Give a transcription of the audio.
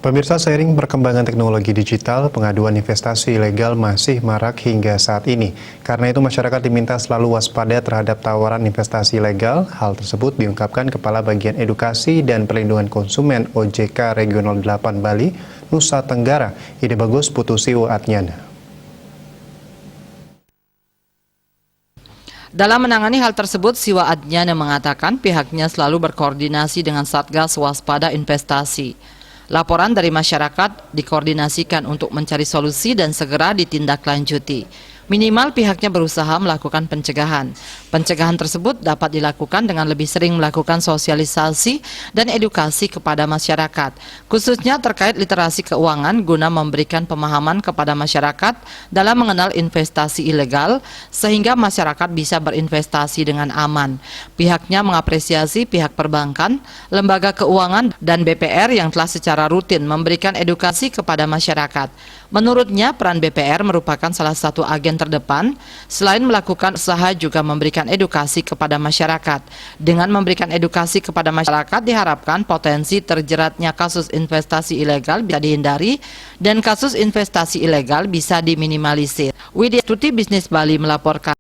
Pemirsa, seiring perkembangan teknologi digital, pengaduan investasi ilegal masih marak hingga saat ini. Karena itu masyarakat diminta selalu waspada terhadap tawaran investasi ilegal. Hal tersebut diungkapkan Kepala Bagian Edukasi dan Perlindungan Konsumen OJK Regional 8 Bali, Nusa Tenggara, Ide Bagus Putusiwo Adnyana. Dalam menangani hal tersebut, Siwa Adnyana mengatakan pihaknya selalu berkoordinasi dengan Satgas Waspada Investasi. Laporan dari masyarakat dikoordinasikan untuk mencari solusi dan segera ditindaklanjuti. Minimal pihaknya berusaha melakukan pencegahan. Pencegahan tersebut dapat dilakukan dengan lebih sering melakukan sosialisasi dan edukasi kepada masyarakat, khususnya terkait literasi keuangan guna memberikan pemahaman kepada masyarakat dalam mengenal investasi ilegal, sehingga masyarakat bisa berinvestasi dengan aman. Pihaknya mengapresiasi pihak perbankan, lembaga keuangan, dan BPR yang telah secara rutin memberikan edukasi kepada masyarakat. Menurutnya, peran BPR merupakan salah satu agen terdepan. Selain melakukan usaha, juga memberikan edukasi kepada masyarakat. Dengan memberikan edukasi kepada masyarakat, diharapkan potensi terjeratnya kasus investasi ilegal bisa dihindari dan kasus investasi ilegal bisa diminimalisir. Widya Stuti, Bisnis Bali melaporkan.